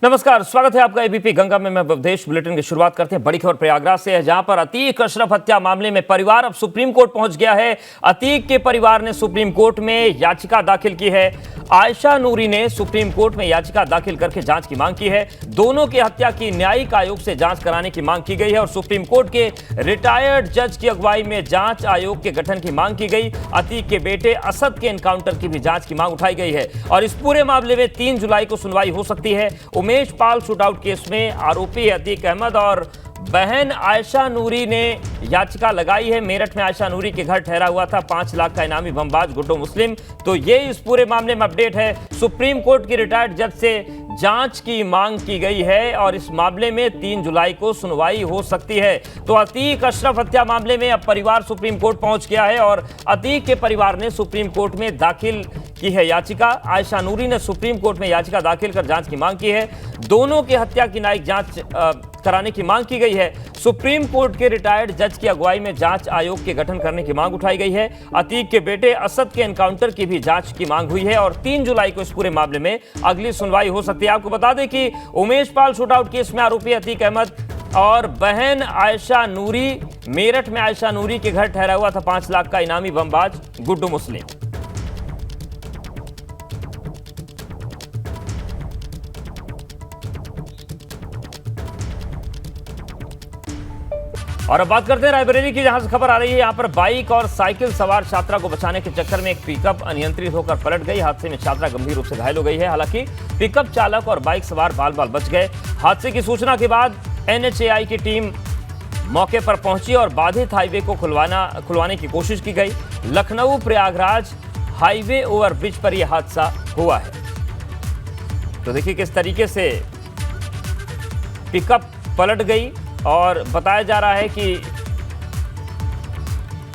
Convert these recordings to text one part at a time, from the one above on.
नमस्कार, स्वागत है आपका एबीपी गंगा में। मैं भवदेश। बुलेटिन की शुरुआत करते हैं बड़ी खबर प्रयागराज से है, जहां पर अतीक अशरफ हत्या मामले में परिवार अब सुप्रीम कोर्ट पहुंच गया है। अतीक के परिवार ने सुप्रीम कोर्ट में याचिका दाखिल की है। आयशा नूरी ने सुप्रीम कोर्ट में याचिका दाखिल करके जांच की मांग की है। दोनों की हत्या की न्यायिक आयोग से जांच कराने की मांग की गई है और सुप्रीम कोर्ट के रिटायर्ड जज की अगुवाई में जांच आयोग के गठन की मांग की गई। अतीक के बेटे असद के एनकाउंटर की भी जांच की मांग उठाई गई है और इस पूरे मामले में 3 जुलाई को सुनवाई हो सकती है। उमेश पाल शूटआउट केस में आरोपी अतीक अहमद और बहन आयशा नूरी ने याचिका लगाई है। मेरठ में आयशा नूरी के घर ठहरा हुआ था 5 लाख का इनामी बमबाज गुड्डू मुस्लिम। तो ये इस पूरे मामले में अपडेट है। सुप्रीम कोर्ट की रिटायर्ड जज से जांच की मांग की गई है और इस मामले में 3 जुलाई को सुनवाई हो सकती है। तो अतीक अशरफ हत्या मामले में अब परिवार सुप्रीम कोर्ट पहुंच गया है और अतीक के परिवार ने सुप्रीम कोर्ट में दाखिल की है याचिका। आयशा नूरी ने सुप्रीम कोर्ट में याचिका दाखिल कर जांच की मांग की है। दोनों की हत्या की न्यायिक जांच कराने की मांग की गई है। सुप्रीम कोर्ट के रिटायर्ड जज की अगुवाई में जांच आयोग के गठन करने की मांग उठाई गई है। अतीक के बेटे असद के एनकाउंटर की भी जांच की मांग हुई है और 3 जुलाई को इस पूरे मामले में अगली सुनवाई हो सकती है। आपको बता दें कि उमेश पाल शूटआउट केस में आरोपी अतीक अहमद और बहन आयशा नूरी, मेरठ में आयशा नूरी के घर ठहरा हुआ था 5 लाख का इनामी बमबाज गुड्डू मुस्लिम। और अब बात करते हैं रायबरेली की, जहां से खबर आ रही है। यहां पर बाइक और साइकिल सवार छात्रा को बचाने के चक्कर में एक पिकअप अनियंत्रित होकर पलट गई। हादसे में छात्रा गंभीर रूप से घायल हो गई है। हालांकि पिकअप चालक और बाइक सवार बाल बाल बच गए। हादसे की सूचना के बाद NHAI की टीम मौके पर पहुंची और बाधित हाईवे को खुलवाने की कोशिश की गई। लखनऊ प्रयागराज हाईवे ओवरब्रिज पर यह हादसा हुआ है। तो देखिए किस तरीके से पिकअप पलट गई और बताया जा रहा है कि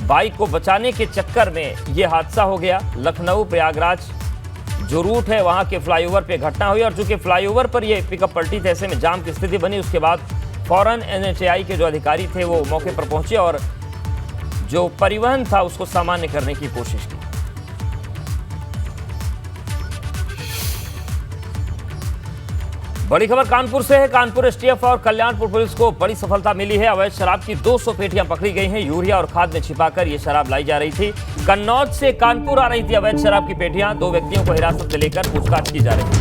बाइक को बचाने के चक्कर में यह हादसा हो गया। लखनऊ प्रयागराज जो रूट है वहां के फ्लाईओवर पे घटना हुई और चूंकि फ्लाईओवर पर यह पिकअप पलटी थी, ऐसे में जाम की स्थिति बनी। उसके बाद फौरन NHAI के जो अधिकारी थे वो मौके पर पहुंचे और जो परिवहन था उसको सामान्य करने की कोशिश की। बड़ी खबर कानपुर से है। कानपुर STF और कल्याणपुर पुलिस को बड़ी सफलता मिली है। अवैध शराब की 200 पेटियां पकड़ी गई हैं। यूरिया और खाद में छिपाकर यह शराब लाई जा रही थी। कन्नौज से कानपुर आ रही थी अवैध शराब की पेटियां। 2 व्यक्तियों को हिरासत में लेकर पूछताछ की जा रही है।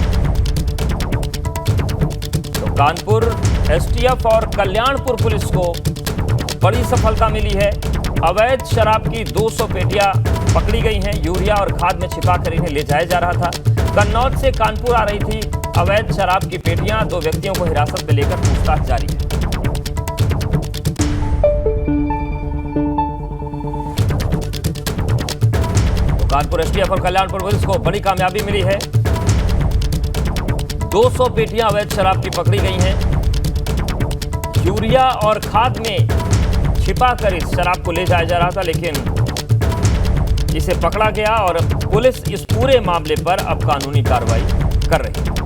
तो कानपुर STF और कल्याणपुर पुलिस को बड़ी सफलता मिली है। अवैध शराब की 200 पेटियां पकड़ी गई हैं। यूरिया और खाद में छिपाकर इन्हें ले जाया जा रहा था। कन्नौज से कानपुर आ रही थी अवैध शराब की पेटियां। 2 व्यक्तियों को हिरासत में लेकर पूछताछ जारी है। तो कानपुर STF और कल्याणपुर पुलिस को बड़ी कामयाबी मिली है। 200 पेटियां अवैध शराब की पकड़ी गई हैं। यूरिया और खाद में छिपाकर इस शराब को ले जाया जा रहा था, लेकिन इसे पकड़ा गया और पुलिस इस पूरे मामले पर अब कानूनी कार्रवाई कर रही है।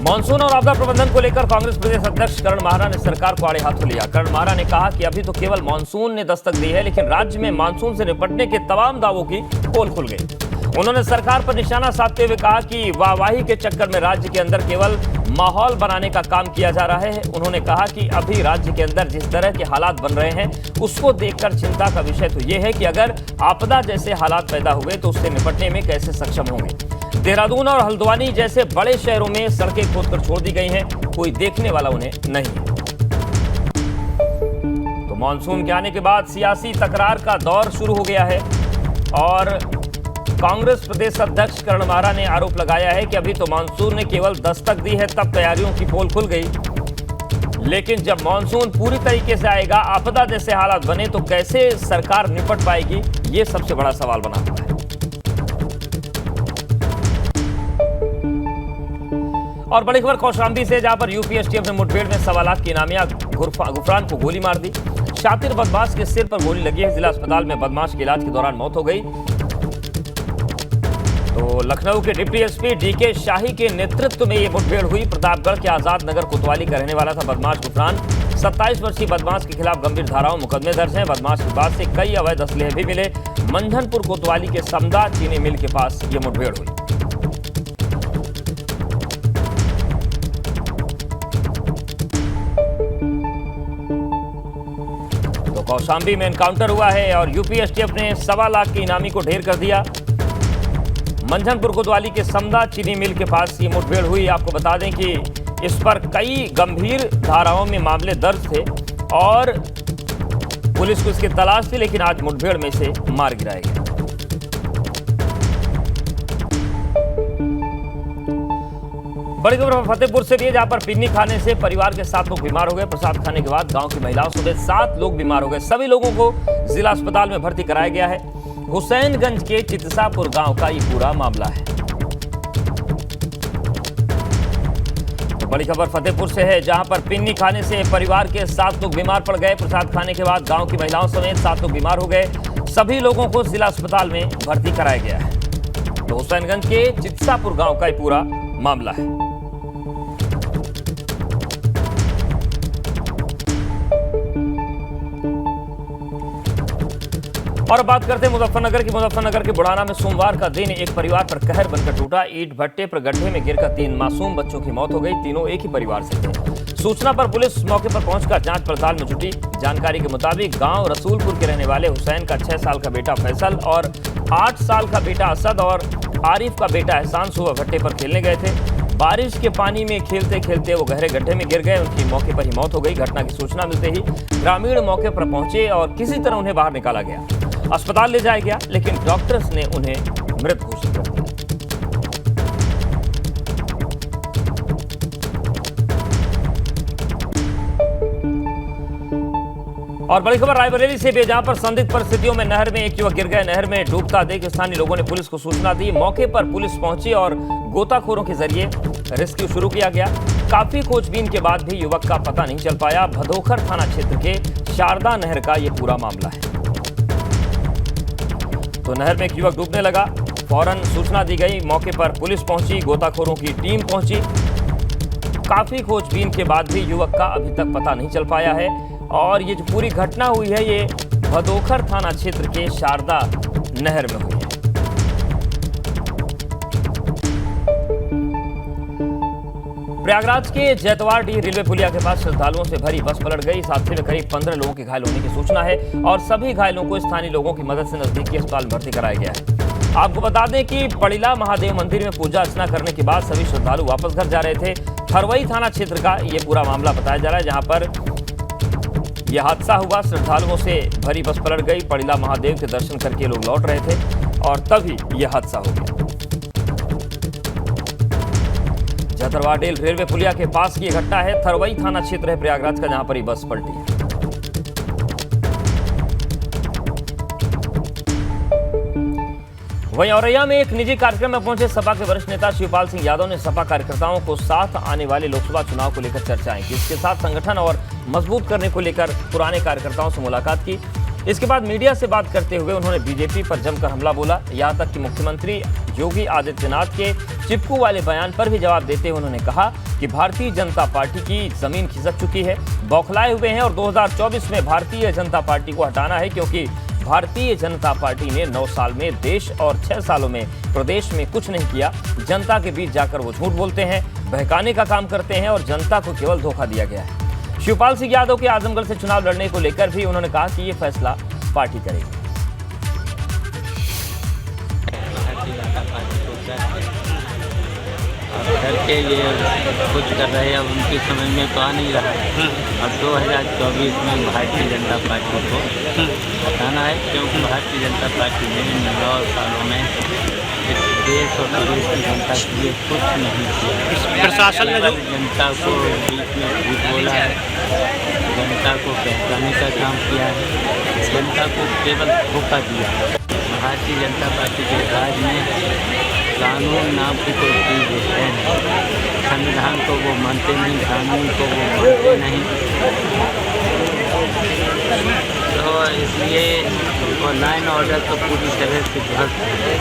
मानसून और आपदा प्रबंधन को लेकर कांग्रेस प्रदेश अध्यक्ष करण माहरा ने सरकार को आड़े हाथों लिया। करण माहरा ने कहा कि अभी तो केवल मानसून ने दस्तक दी है, लेकिन राज्य में मानसून से निपटने के तमाम दावों की पोल खुल गई। उन्होंने सरकार पर निशाना साधते हुए कहा कि वाहवाही के चक्कर में राज्य के अंदर केवल माहौल बनाने का काम किया जा रहा है। उन्होंने कहा कि अभी राज्य के अंदर जिस तरह के हालात बन रहे हैं उसको देखकर चिंता का विषय तो यह है कि अगर आपदा जैसे हालात पैदा हुए तो उससे निपटने में कैसे सक्षम होंगे। देहरादून और हल्द्वानी जैसे बड़े शहरों में सड़कें खोदकर छोड़ दी गई हैं, कोई देखने वाला उन्हें नहीं है। तो मानसून के आने के बाद सियासी तकरार का दौर शुरू हो गया है और कांग्रेस प्रदेश अध्यक्ष करण माहरा ने आरोप लगाया है कि अभी तो मानसून ने केवल दस्तक दी है, तब तैयारियों की पोल खुल गई। लेकिन जब मानसून पूरी तरीके से आएगा, आपदा जैसे हालात बने तो कैसे सरकार निपट पाएगी, ये सबसे बड़ा सवाल बना हुआ है। और बड़ी खबर कौशाम्बी से, जहां पर यूपी STF ने मुठभेड़ में 1.25 लाख की इनामिया गुफरान को गोली मार दी। शातिर बदमाश के सिर पर गोली लगी है। जिला अस्पताल में बदमाश के इलाज के दौरान मौत हो गई। तो लखनऊ के डिप्टी SP DK शाही के नेतृत्व में यह मुठभेड़ हुई। प्रतापगढ़ के आजाद नगर कोतवाली का रहने वाला था बदमाश गुफरान। 27 वर्षीय बदमाश के खिलाफ गंभीर धाराओं मुकदमे दर्ज हैं। बदमाश के पास से कई अवैध असलहे भी मिले। मंझनपुर कोतवाली के समदा चीनी मिल के पास यह मुठभेड़ हुई। तो कौशाम्बी में एनकाउंटर हुआ है और यूपी एसटीएफ ने 1.25 लाख के इनामी को ढेर कर दिया। मंझनपुर कोतवाली के समदा चीनी मिल के पास ये मुठभेड़ हुई। आपको बता दें कि इस पर कई गंभीर धाराओं में मामले दर्ज थे और पुलिस को इसकी तलाश थी, लेकिन आज मुठभेड़ में से मार गिराया गया। बड़ी खबर फतेहपुर से भी है, जहां पर पिन्नी खाने से परिवार के 7 लोग बीमार हो गए। प्रसाद खाने के बाद गांव की महिलाओं समेत 7 लोग बीमार हो गए। सभी लोगों को जिला अस्पताल में भर्ती कराया गया है। हुसैनगंज के चितसापुर गांव का ये पूरा मामला है। तो बड़ी खबर फतेहपुर से है, जहां पर पिन्नी खाने से परिवार के 7 लोग बीमार पड़ गए। प्रसाद खाने के बाद गांव की महिलाओं समेत 7 लोग बीमार हो गए। सभी लोगों को जिला अस्पताल में भर्ती कराया गया है। तो हुसैनगंज के चितसापुर गांव का ये पूरा मामला है। और बात करते हैं मुजफ्फरनगर की। मुजफ्फरनगर के बुढ़ाना में सोमवार का दिन एक परिवार पर कहर बनकर टूटा। ईंट भट्टे पर गड्ढे में गिरकर 3 मासूम बच्चों की मौत हो गई। तीनों एक ही परिवार से थे। सूचना पर पुलिस मौके पर पहुंचकर जांच पड़ताल में जुटी। जानकारी के मुताबिक गांव रसूलपुर के रहने वाले हुसैन का 6 साल का बेटा फैसल और 8 साल का बेटा असद और आरिफ का बेटा एहसान सुबह भट्टे पर खेलने गए थे। बारिश के पानी में खेलते खेलते वो गहरे गड्ढे में गिर गए। उनकी मौके पर ही मौत हो गई। घटना की सूचना मिलते ही ग्रामीण मौके पर पहुंचे और किसी तरह उन्हें बाहर निकाला गया। अस्पताल ले जाया गया, लेकिन डॉक्टर्स ने उन्हें मृत घोषित कर दिया। और बड़ी खबर रायबरेली से भी, जहां पर संदिग्ध परिस्थितियों में नहर में एक युवक गिर गए। नहर में डूबता देख स्थानीय लोगों ने पुलिस को सूचना दी। मौके पर पुलिस पहुंची और गोताखोरों के जरिए रेस्क्यू शुरू किया गया। काफी खोजबीन के बाद भी युवक का पता नहीं चल पाया। भदोखर थाना क्षेत्र के शारदा नहर का यह पूरा मामला है। तो नहर में एक युवक डूबने लगा। फौरन सूचना दी गई। मौके पर पुलिस पहुंची, गोताखोरों की टीम पहुंची। काफी खोजबीन के बाद भी युवक का अभी तक पता नहीं चल पाया है। और ये जो पूरी घटना हुई है, ये भदोखर थाना क्षेत्र के शारदा नहर में हुई है। प्रयागराज के जैतवाड़डीह रेलवे पुलिया के पास श्रद्धालुओं से भरी बस पलट गई। इस हादसे में करीब 15 लोगों के घायल होने की सूचना है और सभी घायलों को स्थानीय लोगों की मदद से नजदीकी अस्पताल में भर्ती कराया गया है। आपको बता दें कि पड़िला महादेव मंदिर में पूजा अर्चना करने के बाद सभी श्रद्धालु वापस घर जा रहे थे। थरवई थाना क्षेत्र का यह पूरा मामला बताया जा रहा है, जहां पर यह हादसा हुआ। श्रद्धालुओं से भरी बस पलट गई। पड़िला महादेव के दर्शन करके लोग लौट रहे थे और तभी यह हादसा हो गया। जैतवाड़डीह रेलवे पुलिया के पास की घटना है। थरवई थाना क्षेत्र है प्रयागराज का, जहां पर यह बस पलटी है। वहीं औरैया में एक निजी कार्यक्रम में पहुंचे सपा के वरिष्ठ नेता शिवपाल सिंह यादव ने सपा कार्यकर्ताओं को साथ आने वाले लोकसभा चुनाव को लेकर चर्चाएं की। इसके साथ संगठन और मजबूत करने को लेकर पुराने कार्यकर्ताओं से मुलाकात की। इसके बाद मीडिया से बात करते हुए उन्होंने बीजेपी पर जमकर हमला बोला। यहां तक कि मुख्यमंत्री योगी आदित्यनाथ के चिपकू वाले बयान पर भी जवाब देते हुए उन्होंने कहा कि भारतीय जनता पार्टी की जमीन खिसक चुकी है, बौखलाए हुए हैं और 2024 में भारतीय जनता पार्टी को हटाना है, क्योंकि भारतीय जनता पार्टी ने 9 साल में देश और 6 सालों में प्रदेश में कुछ नहीं किया। जनता के बीच जाकर वो झूठ बोलते हैं, बहकाने का काम करते हैं और जनता को केवल धोखा दिया गया है। शिवपाल सिंह यादव के आजमगढ़ से चुनाव लड़ने को लेकर भी उन्होंने कहा कि ये फैसला पार्टी करेगी। करके ये कुछ कर रहे हैं, अब उनकी समझ में तो आ नहीं रहा है। अब 2024 में भारतीय जनता पार्टी को हटाना है, क्योंकि भारतीय जनता पार्टी ने 9 सालों में इस देश और प्रदेश की जनता के लिए कुछ नहीं किया। प्रशासन ने जनता को बीच में झूठ बोला है, जनता को बहकाने का काम किया है, जनता को केवल धोखा दिया है। भारतीय जनता पार्टी के राज में कानून नाम की कोई चीज़ है नहीं। संविधान को वो मानते नहीं, कानून को वो मानते नहीं, तो इसलिए वो लाइन ऑर्डर तो पूरी तरह से ध्वस्त है।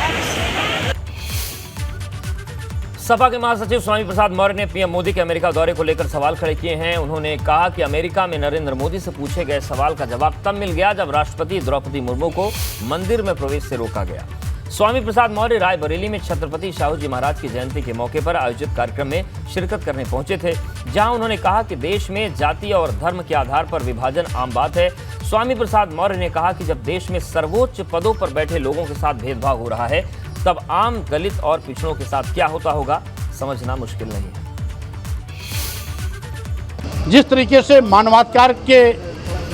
सपा के महासचिव स्वामी प्रसाद मौर्य ने पीएम मोदी के अमेरिका दौरे को लेकर सवाल खड़े किए हैं। उन्होंने कहा कि अमेरिका में नरेंद्र मोदी से पूछे गए सवाल का जवाब तब मिल गया जब राष्ट्रपति द्रौपदी मुर्मू को मंदिर में प्रवेश से रोका गया। स्वामी प्रसाद मौर्य रायबरेली में छत्रपति शाहू जी महाराज की जयंती के मौके पर आयोजित कार्यक्रम में शिरकत करने पहुंचे थे, जहां उन्होंने कहा कि देश में जाति और धर्म के आधार पर विभाजन आम बात है। स्वामी प्रसाद मौर्य ने कहा कि जब देश में सर्वोच्च पदों पर बैठे लोगों के साथ भेदभाव हो रहा है, तब आम दलित और पिछड़ों के साथ क्या होता होगा समझना मुश्किल नहीं है। जिस तरीके से मानवाधिकार के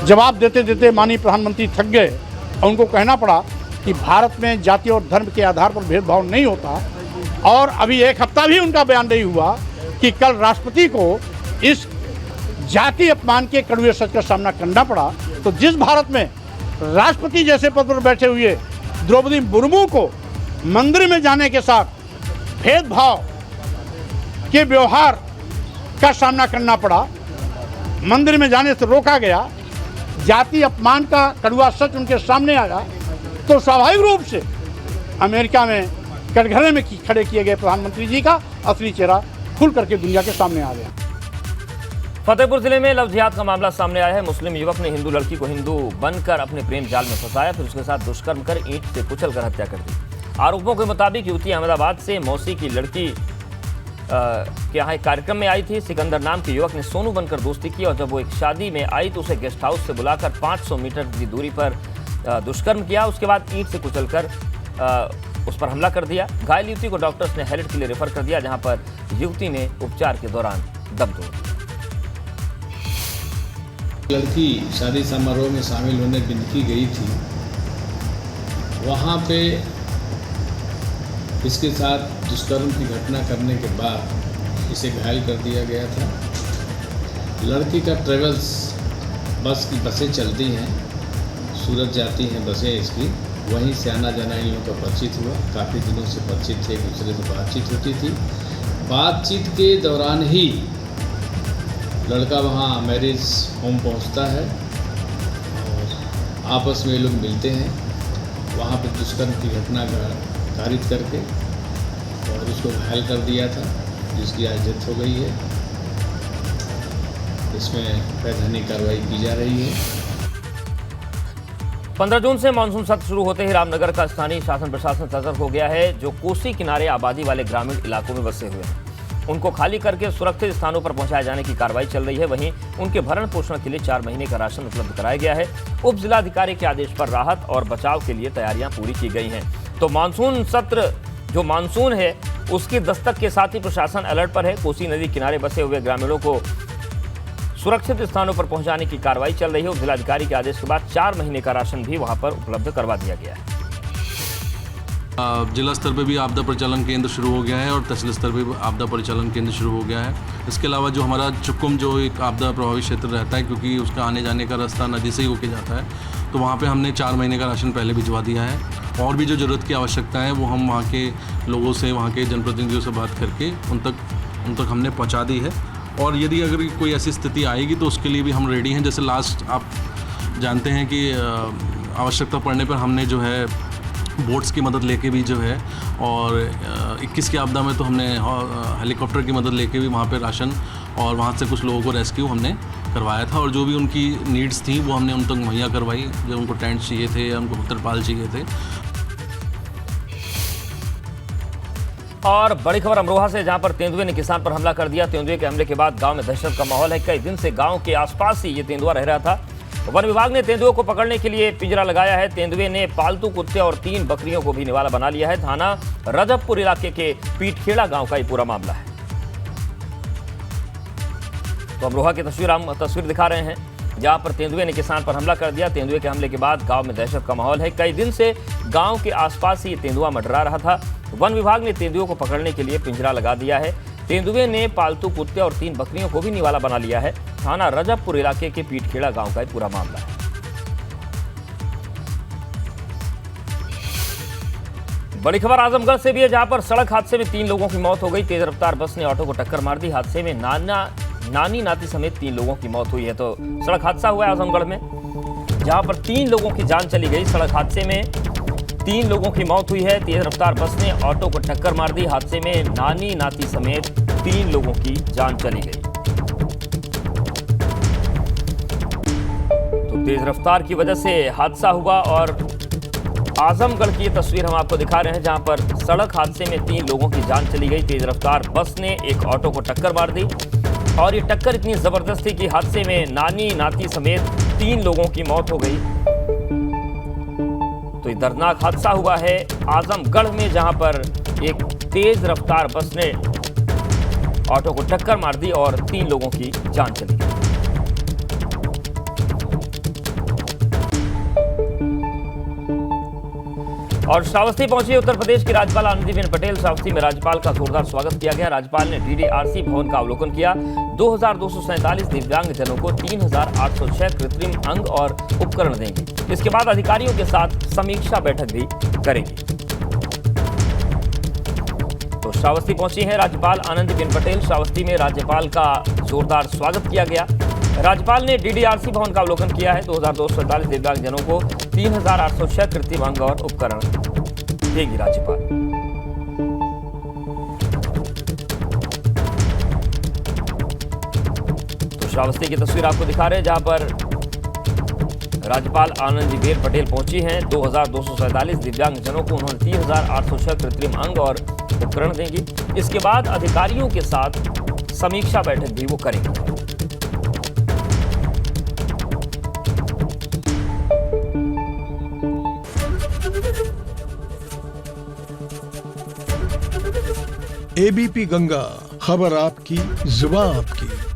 जवाब देते देते माननीय प्रधानमंत्री थक गए और उनको कहना पड़ा कि भारत में जाति और धर्म के आधार पर भेदभाव नहीं होता, और अभी एक हफ्ता भी उनका बयान नहीं हुआ कि कल राष्ट्रपति को इस जाति अपमान के कड़वे सच का सामना करना पड़ा, तो जिस भारत में राष्ट्रपति जैसे पद पर बैठे हुए द्रौपदी मुर्मू को मंदिर में जाने के साथ भेदभाव के व्यवहार का सामना करना पड़ा, मंदिर में जाने से रोका गया, जाति अपमान का कड़वा सच उनके सामने आया, तो स्वाभाविक रूप से अमेरिका में कटघरे में खड़े किए गए प्रधानमंत्री जी का असली चेहरा खुल करके दुनिया के सामने आ गया। फतेहपुर जिले में लव जिहाद का मामला सामने आया है। मुस्लिम युवक ने हिंदू लड़की को हिंदू बनकर अपने प्रेम जाल में फंसाया, फिर उसके साथ दुष्कर्म कर ईंट से कुचलकर हत्या कर दी। आरोपों के मुताबिक युवती अहमदाबाद से मौसी की लड़की के यहाँ एक कार्यक्रम में आई थी। सिकंदर नाम के युवक ने सोनू बनकर दोस्ती की और जब वो एक शादी में आई तो उसे गेस्ट हाउस से बुलाकर 500 मीटर की दूरी पर दुष्कर्म किया। उसके बाद ईंट से कुचलकर उस पर हमला कर दिया। घायल युवती को डॉक्टर्स ने हेरिट के लिए रेफर कर दिया, जहां पर युवती ने उपचार के दौरान दम तोड़ दिया। लड़की शादी समारोह में शामिल होने बिंदकी गई थी, वहाँ पे इसके साथ दुष्कर्म की घटना करने के बाद इसे घायल कर दिया गया था। लड़की का ट्रेवल्स बस की बसें चलती हैं, सूरत जाती हैं बसें इसकी, वहीं से आना जाना इन लोगों का परिचित हुआ। काफ़ी दिनों से परिचित थे, एक दूसरे से बातचीत होती थी। बातचीत के दौरान ही लड़का वहाँ मैरिज होम पहुँचता है और आपस में ये लोग मिलते हैं। वहाँ पर दुष्कर्म की घटना कारित करके और उसको घायल कर दिया था, जिसकी आज डेथ हो गई है। इसमें वैधानिक कार्रवाई की जा रही है। 15 जून से मानसून सत्र शुरू होते ही रामनगर का स्थानीय शासन प्रशासन सतर्क हो गया है। जो कोसी किनारे आबादी वाले ग्रामीण इलाकों में बसे हुए हैं, उनको खाली करके सुरक्षित स्थानों पर पहुंचाए जाने की कार्रवाई चल रही है। वहीं उनके भरण पोषण के लिए 4 महीने का राशन उपलब्ध कराया गया है। उप जिलाधिकारी के आदेश पर राहत और बचाव के लिए तैयारियां पूरी की गई हैं। तो मानसून सत्र जो मानसून है उसकी दस्तक के साथ ही प्रशासन अलर्ट पर है। कोसी नदी किनारे बसे हुए ग्रामीणों को सुरक्षित स्थानों पर पहुंचाने की कार्रवाई चल रही है। उप जिलाधिकारी के आदेश के बाद 4 महीने का राशन भी वहां पर उपलब्ध करवा दिया गया है। जिला स्तर पे भी आपदा परिचालन केंद्र शुरू हो गया है और तहसील स्तर पे भी आपदा परिचालन केंद्र शुरू हो गया है। इसके अलावा जो हमारा चुकुम जो एक आपदा प्रभावित क्षेत्र रहता है, क्योंकि उसका आने जाने का रास्ता नदी से ही होके जाता है, तो वहाँ पे हमने 4 महीने का राशन पहले भिजवा दिया है। और भी जो ज़रूरत की आवश्यकता है वो हम वहाँ के लोगों से, वहाँ के जनप्रतिनिधियों से बात करके उन तक हमने पहुँचा दी है। और यदि अगर कोई ऐसी स्थिति आएगी तो उसके लिए भी हम रेडी हैं। जैसे लास्ट आप जानते हैं कि आवश्यकता पड़ने पर हमने जो है बोट्स की मदद लेके भी जो है, और 21 की आपदा में तो हमने हेलीकॉप्टर की मदद लेके भी वहाँ पे राशन और वहाँ से कुछ लोगों को रेस्क्यू हमने करवाया था। और जो भी उनकी नीड्स थी वो हमने उन तक मुहैया करवाई। जो उनको टेंट चाहिए थे, उनको तिरपाल चाहिए थे। और बड़ी खबर अमरोहा से, जहां पर तेंदुए ने किसान पर हमला कर दिया। तेंदुए के हमले के बाद गांव में दहशत का माहौल है। कई दिन से गांव के आसपास ही ये तेंदुआ रह रहा था। वन विभाग ने तेंदुए को पकड़ने के लिए पिंजरा लगाया है। तेंदुए ने पालतू कुत्ते और 3 बकरियों को भी निवाला बना लिया है। थाना रजबपुर इलाके के पीठखेड़ा गांव का ये पूरा मामला है। तो अमरोहा की तस्वीर दिखा रहे हैं, जहां पर तेंदुए ने किसान पर हमला कर दिया। तेंदुए के हमले के बाद गांव में दहशत का माहौल है। कई दिन से गांव के आसपास ही तेंदुआ मंडरा रहा था। वन विभाग ने तेंदुओं को पकड़ने के लिए पिंजरा लगा दिया है। तेंदुए ने पालतू कुत्ते और 3 बकरियों को भी निवाला बना लिया है। थाना रजबपुर इलाके के पीठखेड़ा गांव का पूरा मामला है। बड़ी खबर आजमगढ़ से भी है, जहां पर सड़क हादसे में 3 लोगों की मौत हो गई। तेज रफ्तार बस ने ऑटो को टक्कर मार दी। हादसे में नानी नाती समेत 3 लोगों की मौत हुई है। तो सड़क हादसा हुआ है आजमगढ़ में, जहां पर 3 लोगों की जान चली गई। सड़क हादसे में 3 लोगों की मौत हुई है। तेज रफ्तार बस ने ऑटो को टक्कर मार दी। हादसे में नानी नाती समेत 3 लोगों की जान चली गई। तो तेज रफ्तार की वजह से हादसा हुआ और आजमगढ़ की ये तस्वीर हम आपको दिखा रहे हैं, जहां पर सड़क हादसे में 3 लोगों की जान चली गई। तेज रफ्तार बस ने एक ऑटो को टक्कर मार दी और ये टक्कर इतनी जबरदस्त थी कि हादसे में नानी नाती समेत 3 लोगों की मौत हो गई। तो ये दर्दनाक हादसा हुआ है आजमगढ़ में, जहां पर एक तेज रफ्तार बस ने ऑटो को टक्कर मार दी और 3 लोगों की जान चली गई। और श्रावस्ती पहुंची उत्तर प्रदेश की राज्यपाल आनंदीबेन पटेल। श्रावस्ती में राज्यपाल का जोरदार स्वागत किया गया। राज्यपाल ने डीडीआरसी भवन का अवलोकन किया। 2247 दिव्यांग जनों को 3806 कृत्रिम अंग और उपकरण देंगे। इसके बाद अधिकारियों के साथ समीक्षा बैठक भी करेंगी। तो श्रावस्ती पहुंची है राज्यपाल आनंदीबेन पटेल। श्रावस्ती में राज्यपाल का जोरदार स्वागत किया गया। राज्यपाल ने डीडीआरसी भवन का अवलोकन किया है। 2247 दिव्यांग जनों को 3806 कृत्रिम अंग और उपकरण देगी राज्यपाल। तो श्रावस्ती की तस्वीर आपको दिखा रहे हैं, जहां पर राज्यपाल आनंदीबेन पटेल पहुंची हैं। 2247 दिव्यांग जनों को उन्होंने 3806 कृत्रिम अंग और उपकरण देंगी। इसके बाद अधिकारियों के साथ समीक्षा बैठक भी वो करेंगे। एबीपी गंगा, खबर आपकी, जुबान आपकी।